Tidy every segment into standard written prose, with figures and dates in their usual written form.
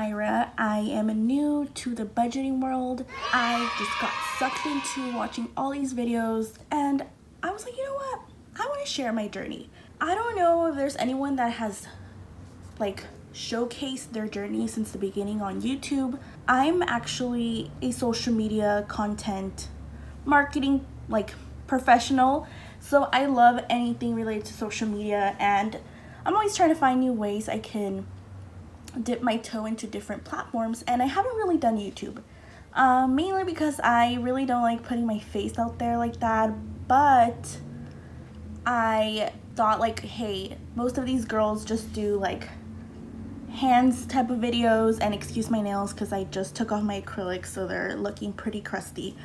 Myra. I am new to the budgeting world. I just got sucked into watching all these videos and I was like, you know what? I want to share my journey. I don't know if there's anyone that has like showcased their journey since the beginning on YouTube. I'm actually a social media content marketing professional, so I love anything related to social media, and I'm always trying to find new ways I can dip my toe into different platforms. And I haven't really done YouTube, mainly because I really don't like putting my face out there like that. But I thought like, hey, most of these girls just do like hands type of videos, and excuse my nails because I just took off my acrylics, so they're looking pretty crusty.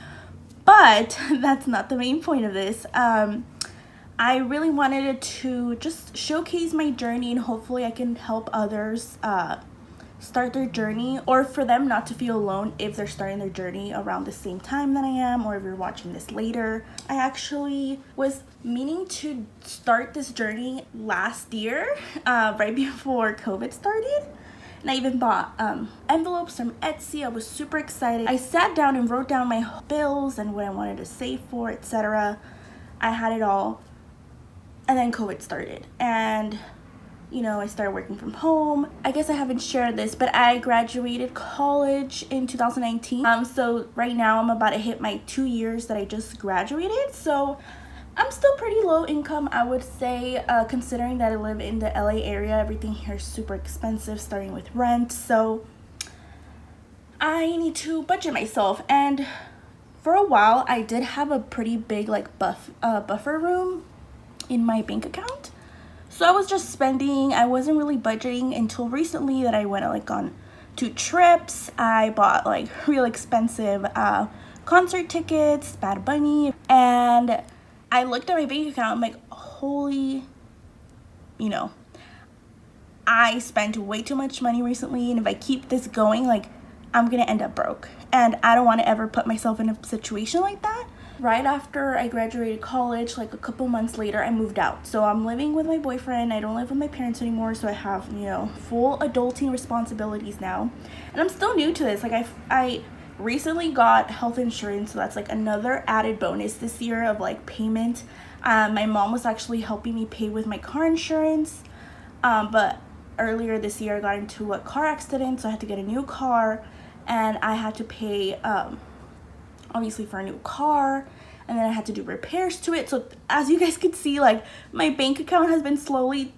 But that's not the main point of this. I really wanted to just showcase my journey, and hopefully I can help others start their journey, or for them not to feel alone if they're starting their journey around the same time that I am, or if you're watching this later. I actually was meaning to start this journey last year, right before COVID started. And I even bought envelopes from Etsy. I was super excited. I sat down and wrote down my bills and what I wanted to save for, etc. I had it all. And then COVID started. And, you know, I started working from home. I guess I haven't shared this, but I graduated college in 2019. So right now I'm about to hit my 2 years that I just graduated. So I'm still pretty low income, I would say, considering that I live in the LA area. Everything here is super expensive, starting with rent. So I need to budget myself. And for a while, I did have a pretty big buffer room in my bank account. So I was just spending. I wasn't really budgeting until recently that I went on 2 trips. I bought real expensive concert tickets, Bad Bunny, and I looked at my bank account. I'm like, holy, I spent way too much money recently, and if I keep this going, I'm gonna end up broke. And I don't want to ever put myself in a situation like that. Right after I graduated college, a couple months later, I moved out. So I'm living with my boyfriend. I don't live with my parents anymore, so I have, full adulting responsibilities now. And I'm still new to this. I recently got health insurance, so that's another added bonus this year of payment. My mom was actually helping me pay with my car insurance, but earlier this year I got into a car accident, so I had to get a new car, and I had to pay obviously for a new car, and then I had to do repairs to it. So as you guys can see, my bank account has been slowly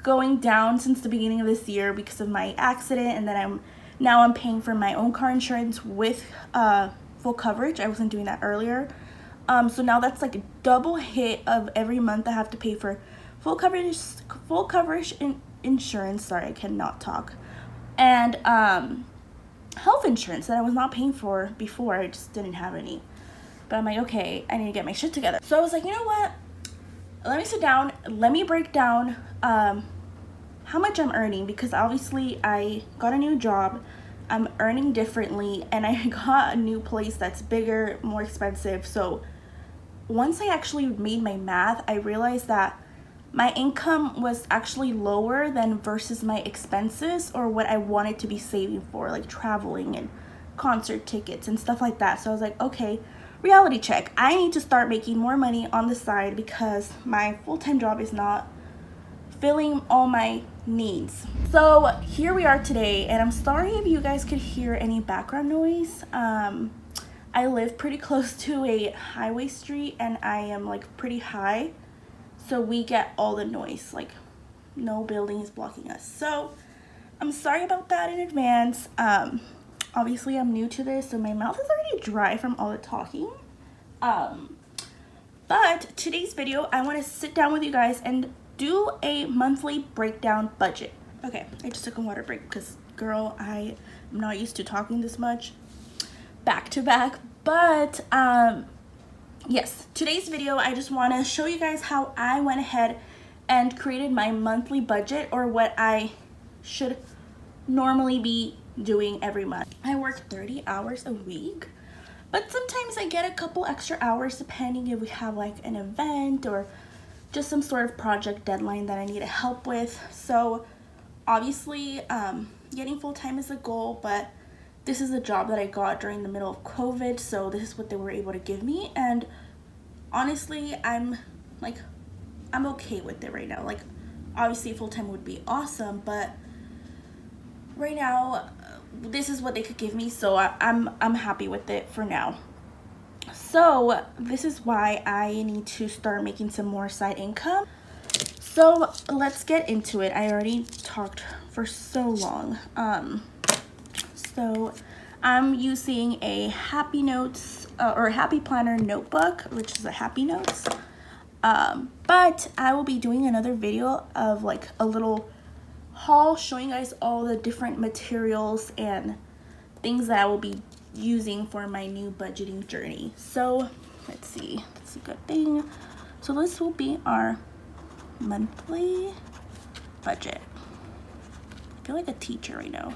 going down since the beginning of this year because of my accident, and then I'm paying for my own car insurance with full coverage. I wasn't doing that earlier. So now that's a double hit of every month I have to pay for full coverage insurance. Sorry, I cannot talk. And health insurance that I was not paying for before. I just didn't have any. But I'm like, okay, I need to get my shit together. So I was like, you know what? Let me sit down. Let me break down how much I'm earning, because obviously I got a new job. I'm earning differently, and I got a new place that's bigger, more expensive. So once I actually made my math, I realized that my income was actually lower than versus my expenses, or what I wanted to be saving for, like traveling and concert tickets and stuff like that. So I was like, okay, reality check. I need to start making more money on the side because my full-time job is not filling all my needs. So here we are today, and I'm sorry if you guys could hear any background noise. I live pretty close to a highway street, and I am pretty high, so we get all the noise. No building is blocking us. So I'm sorry about that in advance. Obviously I'm new to this, so my mouth is already dry from all the talking. But today's video, I want to sit down with you guys and do a monthly breakdown budget. Okay, I just took a water break because, girl, I am not used to talking this much back to back. But yes, today's video, I just want to show you guys how I went ahead and created my monthly budget, or what I should normally be doing every month. I work 30 hours a week, but sometimes I get a couple extra hours depending if we have an event or just some sort of project deadline that I need help with. So obviously getting full-time is a goal, but this is a job that I got during the middle of COVID, so this is what they were able to give me. And honestly, I'm okay with it right now. Like, obviously full-time would be awesome, but right now this is what they could give me, so I'm happy with it for now. So this is why I need to start making some more side income. So let's get into it. I already talked for so long. So I'm using a Happy Notes or a Happy Planner notebook, which is a Happy Notes. But I will be doing another video of like a little haul showing you guys all the different materials and things that I will be using for my new budgeting journey. So let's see, that's a good thing. So this will be our monthly budget. I feel like a teacher right now.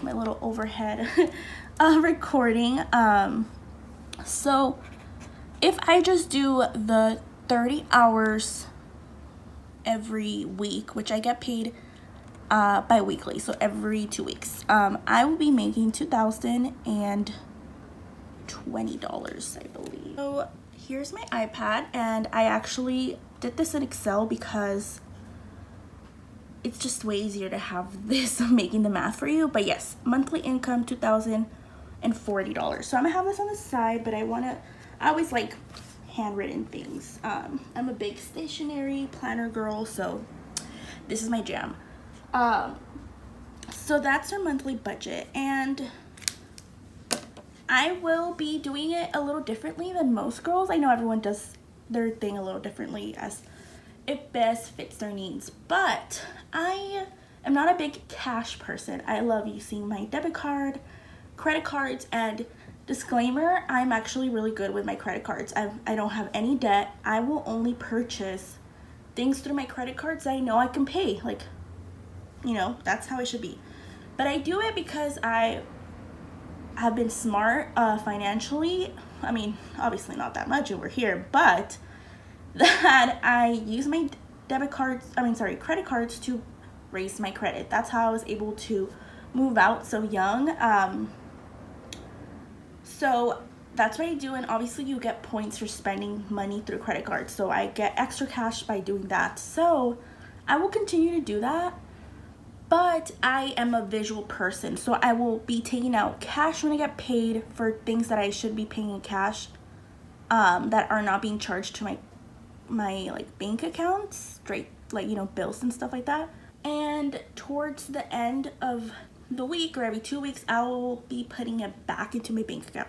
My little overhead recording. So if I just do the 30 hours every week, which I get paid bi-weekly, so every 2 weeks, I will be making $2,020, I believe. So here's my iPad, and I actually did this in Excel because it's just way easier to have this making the math for you. But yes, monthly income $2,040. So I'm gonna have this on the side, but I always like handwritten things. I'm a big stationery planner girl, so this is my jam. So that's our monthly budget, and I will be doing it a little differently than most girls. I know everyone does their thing a little differently as it best fits their needs, but I am not a big cash person. I love using my debit card, credit cards, and disclaimer, I'm actually really good with my credit cards. I don't have any debt. I will only purchase things through my credit cards that I know I can pay. Like, you know, that's how it should be. But I do it because I have been smart financially. I mean, obviously not that much over here, but that I use my credit cards to raise my credit. That's how I was able to move out so young. So that's what I do, and obviously you get points for spending money through credit cards, so I get extra cash by doing that. So I will continue to do that, but I am a visual person, so I will be taking out cash when I get paid for things that I should be paying in cash, that are not being charged to my like bank accounts, straight, like, you know, bills and stuff like that. And towards the end of the week, or every 2 weeks, I will be putting it back into my bank account.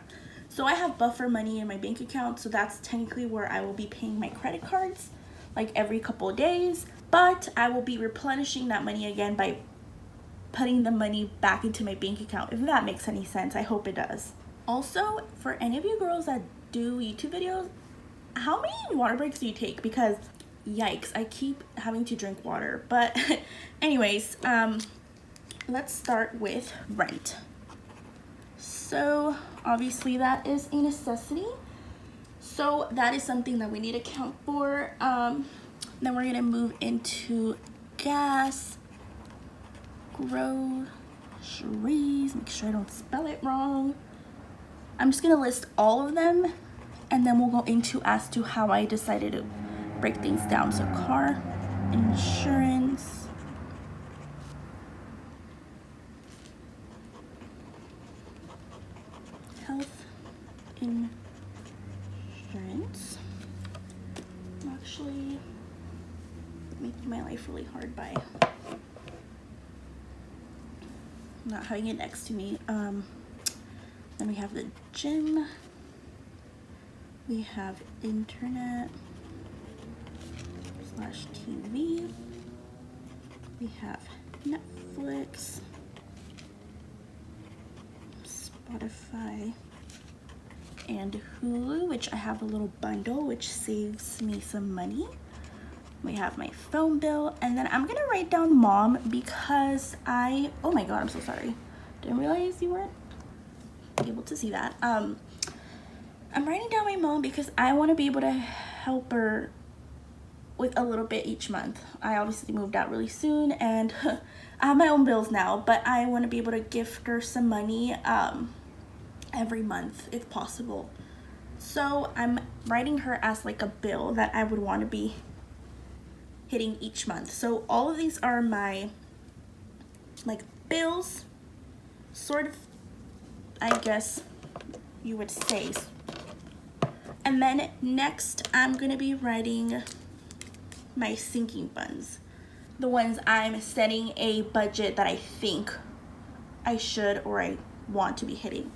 So I have buffer money in my bank account, so that's technically where I will be paying my credit cards like every couple of days, but I will be replenishing that money again by putting the money back into my bank account, if that makes any sense. I hope it does. Also, for any of you girls that do YouTube videos, how many water breaks do you take? Because yikes, I keep having to drink water. But anyways, let's start with rent. So obviously that is a necessity, so that is something that we need to account for. Then we're gonna move into gas, groceries, make sure I don't spell it wrong. I'm just gonna list all of them, and then we'll go into as to how I decided to break things down. So car insurance, health insurance. I'm actually making my life really hard by not having it next to me. Then we have the gym, we have internet / TV, we have Netflix, Spotify, and Hulu, which I have a little bundle which saves me some money. We have my phone bill, and then I'm gonna write down mom because oh my god, I'm so sorry, didn't realize you weren't able to see that. I'm writing down my mom because I want to be able to help her with a little bit each month. I obviously moved out really soon, and I have my own bills now, but I want to be able to gift her some money every month if possible. So I'm writing her as like a bill that I would want to be hitting each month. So all of these are my like bills, sort of, I guess you would say. And then next I'm gonna be writing my sinking funds, the ones I'm setting a budget that I think I should or I want to be hitting,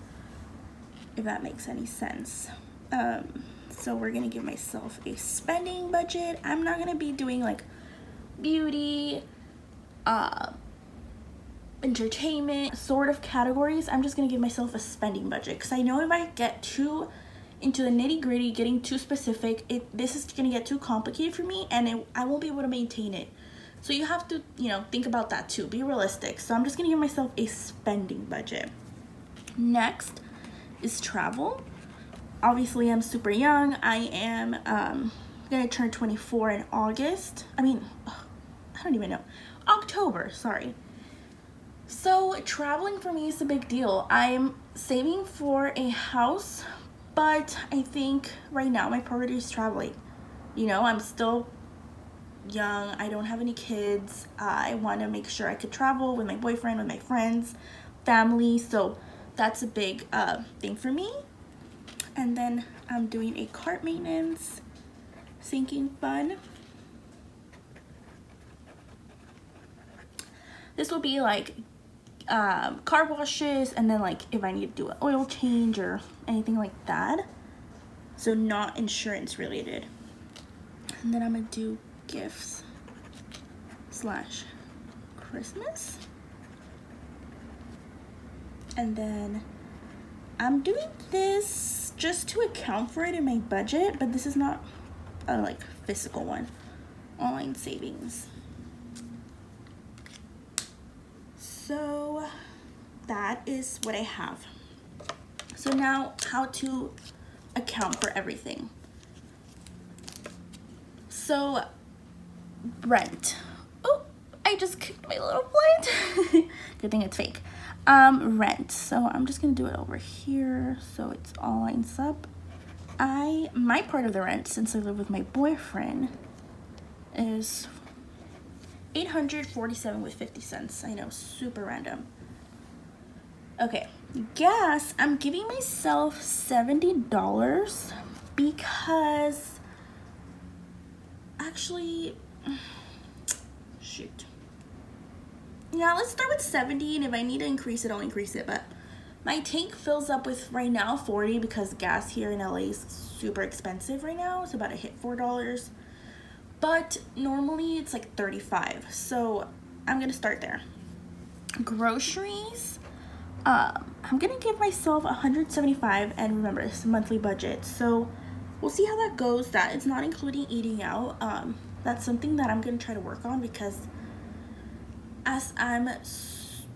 if that makes any sense. So we're gonna give myself a spending budget. I'm not gonna be doing like beauty, entertainment sort of categories. I'm just gonna give myself a spending budget, because I know if I get too into the nitty-gritty, getting too specific, this is gonna get too complicated for me, and I won't be able to maintain it. So you have to, you know, think about that too, be realistic. So I'm just gonna give myself a spending budget. Next is travel. Obviously I'm super young. I am gonna turn 24 in August. I don't even know, October, sorry. So traveling for me is a big deal. I'm saving for a house, but I think right now my priority is traveling. You know, I'm still young, I don't have any kids. I want to make sure I could travel with my boyfriend, with my friends, family. So that's a big thing for me. And then I'm doing a cart maintenance sinking fund. This will be like car washes, and then like if I need to do an oil change or anything like that. So not insurance related. And then I'm gonna do gifts / Christmas. And then I'm doing this just to account for it in my budget, but this is not a like physical one. Online savings. So that is what I have. So now how to account for everything. So rent. Oh, I just kicked my little plate. Good thing it's fake. Rent. So I'm just gonna do it over here so it's all lines up. My part of the rent, since I live with my boyfriend, is $847.50. I know, super random. Okay, gas, I'm giving myself $70 because actually, shoot. Yeah, let's start with 70, and if I need to increase it, I'll increase it. But my tank fills up with right now 40 because gas here in LA is super expensive right now. It's about to hit $4. But normally it's like 35. So I'm gonna start there. Groceries, I'm gonna give myself 175, and remember, it's a monthly budget. So we'll see how that goes. That is not including eating out. That's something that I'm gonna try to work on, because as I'm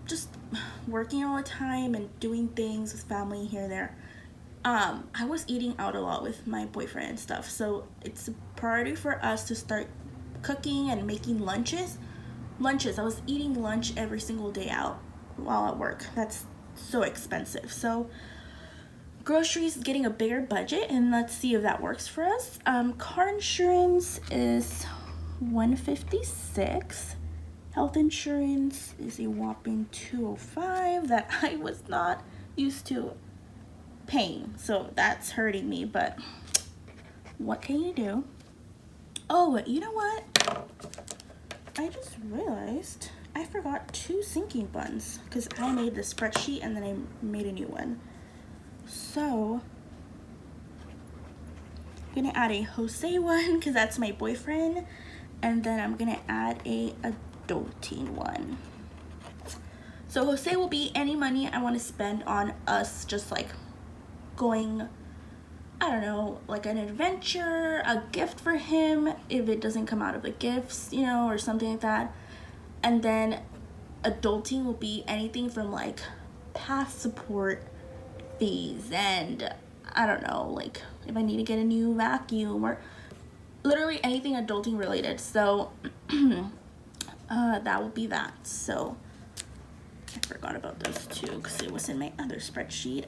just working all the time and doing things with family here and there, I was eating out a lot with my boyfriend and stuff. So it's a priority for us to start cooking and making lunches. I was eating lunch every single day out while at work. That's so expensive. So groceries, getting a bigger budget, and let's see if that works for us. Car insurance is $156. Health insurance is a whopping $205 that I was not used to paying, so that's hurting me, but what can you do? Oh, you know what? I just realized I forgot 2 sinking funds, because I made the spreadsheet and then I made a new one. So I'm gonna add a Jose one, because that's my boyfriend, and then I'm gonna add a adulting one. So Jose will be any money I want to spend on us, just like going, I don't know, like an adventure, a gift for him if it doesn't come out of the gifts, you know, or something like that. And then adulting will be anything from like past support fees, and I don't know, like if I need to get a new vacuum, or literally anything adulting related. So that will be that. So I forgot about those two because it was in my other spreadsheet.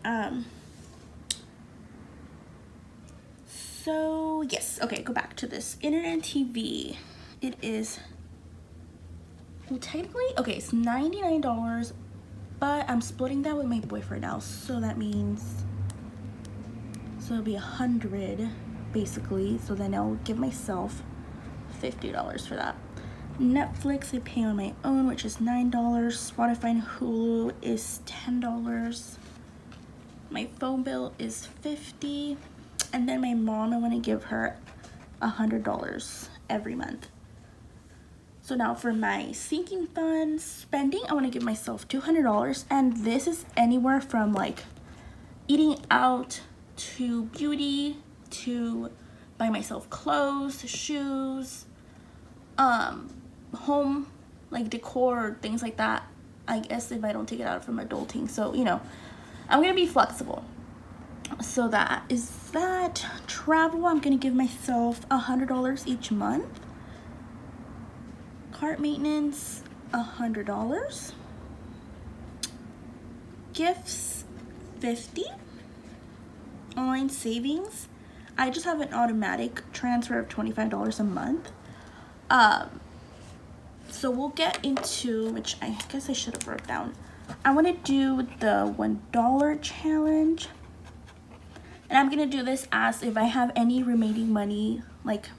So yes, okay, go back to this. Internet and TV. It is, well, technically, okay, it's $99, but I'm splitting that with my boyfriend now, so that means, so it'll be $100 basically. So then I'll give myself $50 for that. Netflix I pay on my own, which is $9. Spotify and Hulu is $10. My phone bill is $50. And then my mom, I want to give her $100 every month. So now for my sinking fund spending, I want to give myself $200. And this is anywhere from like eating out to beauty to buy myself clothes, shoes, home, like decor, things like that. I guess if I don't take it out from adulting. So, you know, I'm going to be flexible. So that is that. Travel, I'm gonna give myself $100 each month. Cart maintenance, $100. Gifts, $50. Online savings, I just have an automatic transfer of $25 a month. So we'll get into, which I guess I should have wrote down. I want to do the $1 challenge. And I'm gonna do this as if I have any remaining money, like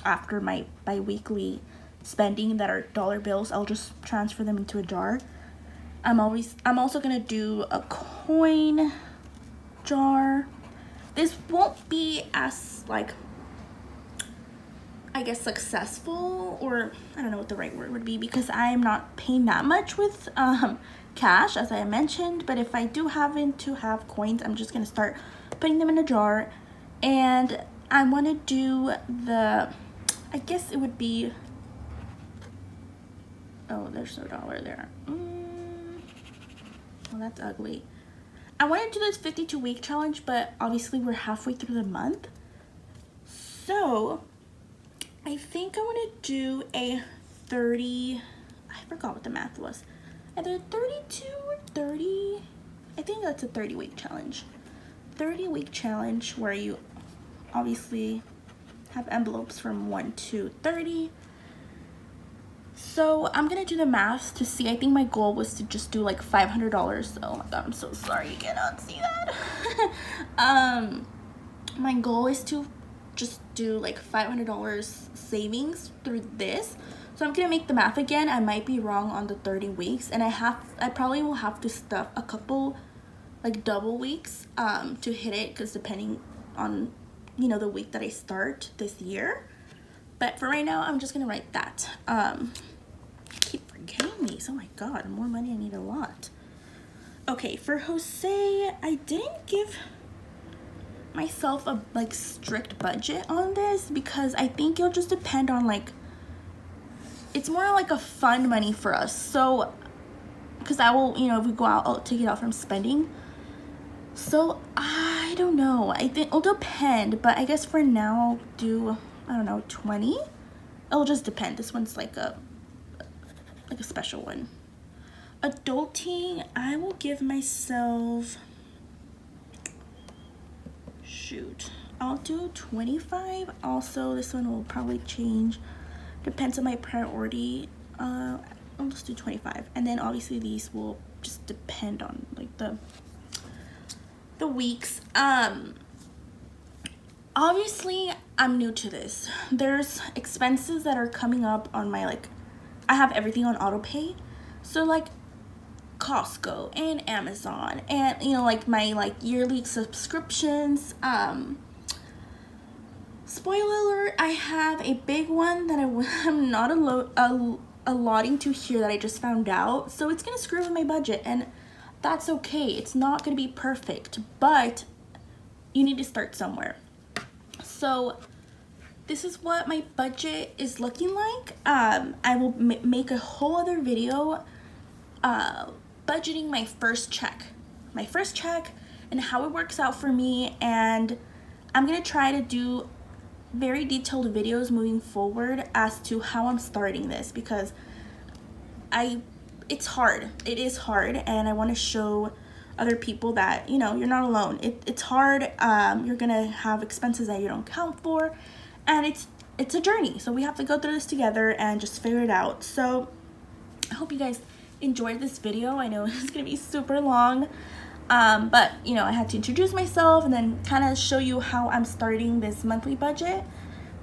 after my bi-weekly spending that are dollar bills, I'll just transfer them into a jar. I'm also gonna do a coin jar. This won't be as like, I guess, successful, or I don't know what the right word would be, because I'm not paying that much with cash, as I mentioned. But if I do happen to have coins, I'm just gonna start putting them in a jar. And I want to do the, I guess it would be, oh, there's no dollar there. Well, that's ugly. I want to do this 52-week challenge, but obviously we're halfway through the month, so I think I want to do a 30, I forgot what the math was, either 32 or 30. I think that's a 30-week challenge. 30-week challenge where you obviously have envelopes from 1 to 30. So I'm gonna do the math to see. I think my goal was to just do like $500. Oh my god, I'm so sorry you cannot see that. My goal is to just do like $500 savings through this. So I'm gonna make the math again. I might be wrong on the 30 weeks, and I probably will have to stuff a couple like double weeks to hit it, because depending on, you know, the week that I start this year. But for right now, I'm just gonna write that. Keep forgetting these. Oh my god, more money, I need a lot. Okay, for Jose, I didn't give myself a like strict budget on this, because I think it'll just depend on, like, it's more like a fun money for us. So because I will, you know, if we go out, I'll take it out from spending. So I don't know, I think it'll depend, but I guess for now I'll do, I don't know, 20. It'll just depend. This one's like a special one. Adulting, I will give myself, shoot, I'll do 25. Also, this one will probably change, depends on my priority. I'll just do 25, and then obviously these will just depend on like the weeks. Obviously I'm new to this. There's expenses that are coming up on my, like, I have everything on auto pay, so like Costco and Amazon, and, you know, like my like yearly subscriptions. Spoiler alert, I have a big one that I'm not allotting to here that I just found out, so it's gonna screw with my budget, and that's okay. It's not gonna be perfect, but you need to start somewhere. So this is what my budget is looking like. I will make a whole other video budgeting my first check and how it works out for me, and I'm gonna try to do very detailed videos moving forward as to how I'm starting this, because it's hard. It is hard, and I want to show other people that, you know, you're not alone. It's hard. You're gonna have expenses that you don't count for, and it's a journey. So we have to go through this together and just figure it out. So I hope you guys enjoyed this video. I know it's gonna be super long, but you know, I had to introduce myself and then kind of show you how I'm starting this monthly budget.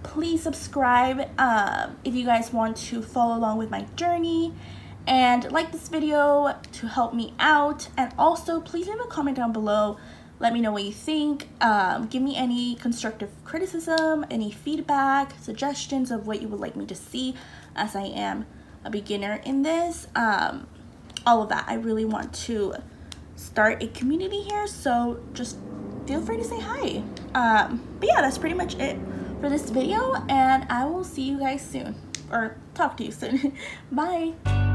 Please subscribe if you guys want to follow along with my journey, and like this video to help me out. And also please leave a comment down below. Let me know what you think. Give me any constructive criticism, any feedback, suggestions of what you would like me to see, as I am a beginner in this. All of that. I really want to start a community here, so just feel free to say hi. But yeah, that's pretty much it for this video, and I will see you guys soon, or talk to you soon. Bye.